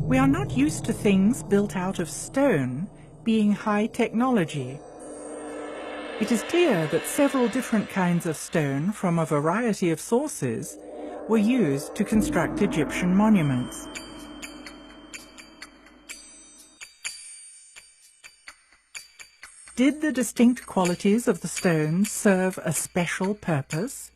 We are not used to things built out of stone being high technology. It is clear that several different kinds of stone from a variety of sources were used to construct Egyptian monuments. Did the distinct qualities of the stones serve a special purpose?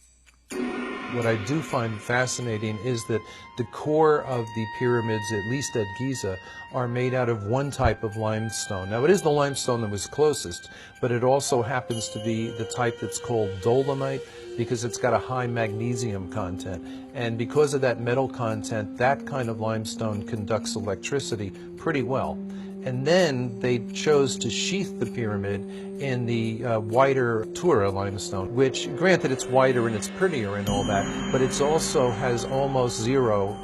What I do find fascinating is that the core of the pyramids, at least at Giza, are made out of one type of limestone. Now, it is the limestone that was closest, but it also happens to be the type that's called dolomite because it's got a high magnesium content. And because of that metal content, that kind of limestone conducts electricity pretty well. And then they chose to sheath the pyramid in the whiter Tura limestone, which, granted, it's whiter and it's prettier and all that, but it also has almost zero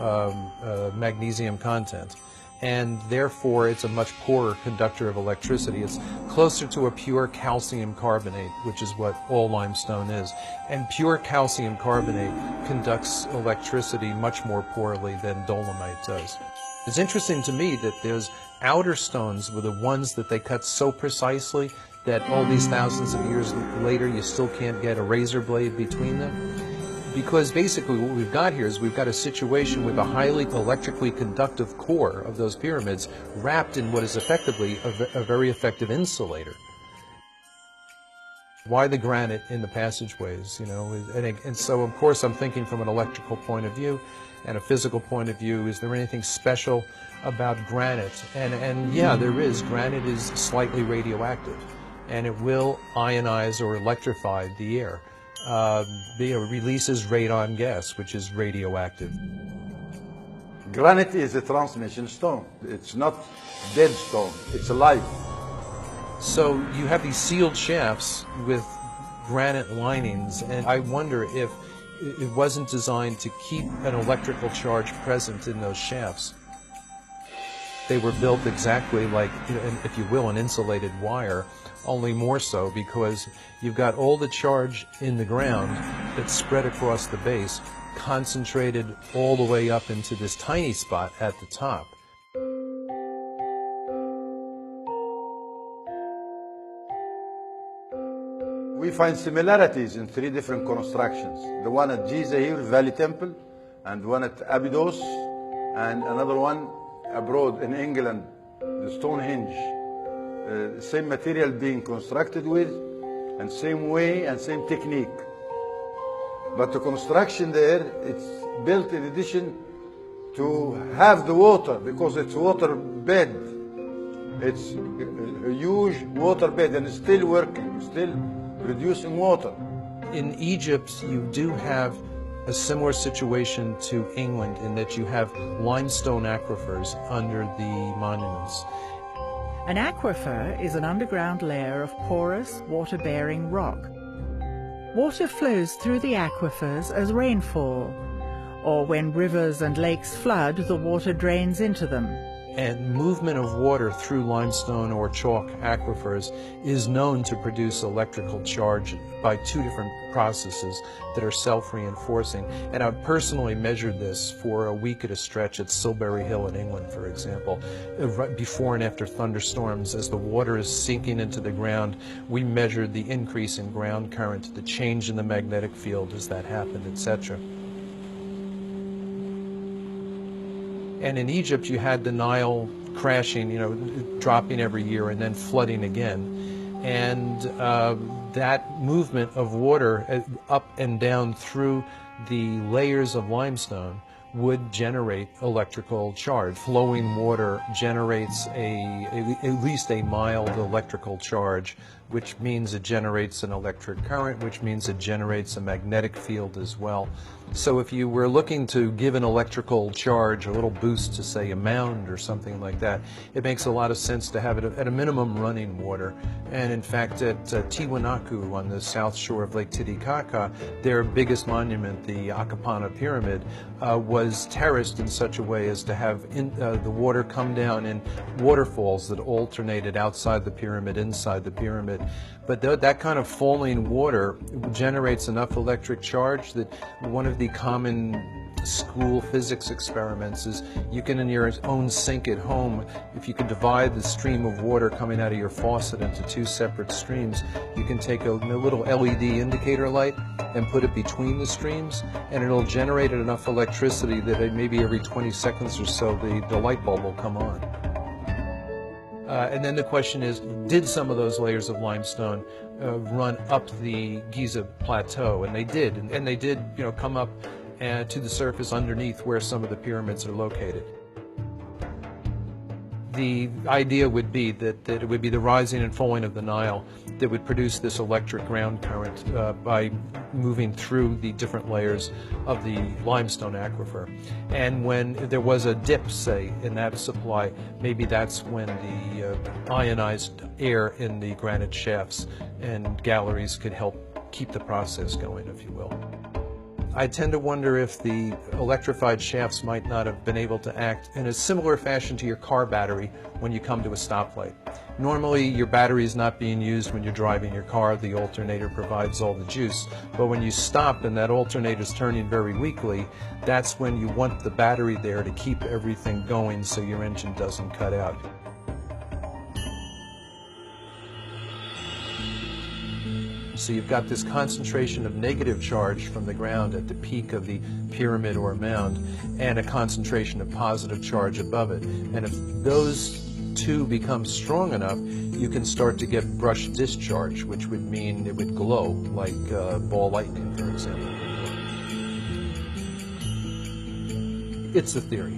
magnesium content. And therefore, it's a much poorer conductor of electricity. It's closer to a pure calcium carbonate, which is what all limestone is. And pure calcium carbonate conducts electricity much more poorly than dolomite does. It's interesting to me that those outer stones were the ones that they cut so precisely that all these thousands of years later you still can't get a razor blade between them. Because basically what we've got here is we've got a situation with a highly electrically conductive core of those pyramids wrapped in what is effectively a very effective insulator. Why the granite in the passageways, you know? And so, of course, I'm thinking from an electrical point of view and a physical point of view. Is there anything special about granite? And yeah, there is. Granite is slightly radioactive, and it will ionize or electrify the air. It releases radon gas, which is radioactive. Granite is a transmission stone. It's not dead stone. It's alive. So you have these sealed shafts with granite linings, and I wonder if it wasn't designed to keep an electrical charge present in those shafts. They were built exactly like, if you will, an insulated wire, only more so because you've got all the charge in the ground that's spread across the base, concentrated all the way up into this tiny spot at the top. We find similarities in three different constructions. The one at Giza here, Valley Temple, and one at Abydos, and another one abroad in England, the Stonehenge. Same material being constructed with, and same way and same technique. But the construction there, it's built in addition to have the water, because it's water bed. It's a huge water bed and it's still working, still producing water. In Egypt, you do have a similar situation to England in that you have limestone aquifers under the monuments. An aquifer is an underground layer of porous, water-bearing rock. Water flows through the aquifers as rainfall, or when rivers and lakes flood, the water drains into them. And movement of water through limestone or chalk aquifers is known to produce electrical charge by two different processes that are self-reinforcing. And I've personally measured this for a week at a stretch at Silbury Hill in England, for example. Right before and after thunderstorms, as the water is sinking into the ground, we measured the increase in ground current, the change in the magnetic field as that happened, etc. And in Egypt, you had the Nile crashing, dropping every year and then flooding again. And that movement of water up and down through the layers of limestone would generate electrical charge. Flowing water generates at least a mild electrical charge, which means it generates an electric current, which means it generates a magnetic field as well. So if you were looking to give an electrical charge, a little boost to, say, a mound or something like that, it makes a lot of sense to have it at a minimum running water. And in fact, at Tiwanaku on the south shore of Lake Titicaca, their biggest monument, the Akapana Pyramid, was terraced in such a way as to have the water come down in waterfalls that alternated outside the pyramid, inside the pyramid. But that kind of falling water generates enough electric charge that one of the common school physics experiments is you can, in your own sink at home, if you can divide the stream of water coming out of your faucet into two separate streams, you can take a little LED indicator light and put it between the streams, and it'll generate enough electricity that maybe every 20 seconds or so the light bulb will come on. And then the question is, did some of those layers of limestone run up the Giza plateau? And they did, and they did, come up to the surface underneath where some of the pyramids are located. The idea would be that it would be the rising and falling of the Nile that would produce this electric ground current by moving through the different layers of the limestone aquifer. And when there was a dip, say, in that supply, maybe that's when the ionized air in the granite shafts and galleries could help keep the process going, if you will. I tend to wonder if the electrified shafts might not have been able to act in a similar fashion to your car battery when you come to a stoplight. Normally, your battery is not being used when you're driving your car. The alternator provides all the juice. But when you stop and that alternator is turning very weakly, that's when you want the battery there to keep everything going so your engine doesn't cut out. So you've got this concentration of negative charge from the ground at the peak of the pyramid or mound, and a concentration of positive charge above it. And if those two become strong enough, you can start to get brush discharge, which would mean it would glow, like ball lightning, for example. It's a theory.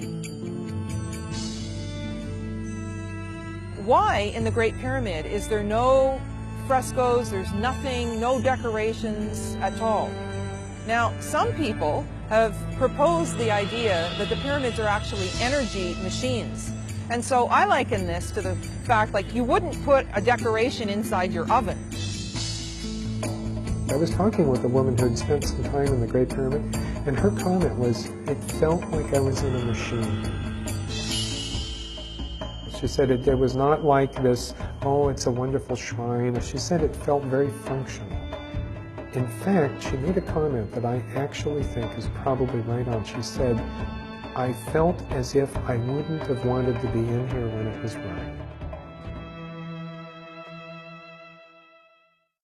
Why in the Great Pyramid is there no frescoes, there's nothing, no decorations at all? Now, some people have proposed the idea that the pyramids are actually energy machines. And so I liken this to the fact, like, you wouldn't put a decoration inside your oven. I was talking with a woman who had spent some time in the Great Pyramid, and her comment was, it felt like I was in a machine. She said it was not like this, oh, it's a wonderful shrine. She said it felt very functional. In fact, she made a comment that I actually think is probably right on. She said, I felt as if I wouldn't have wanted to be in here when it was running.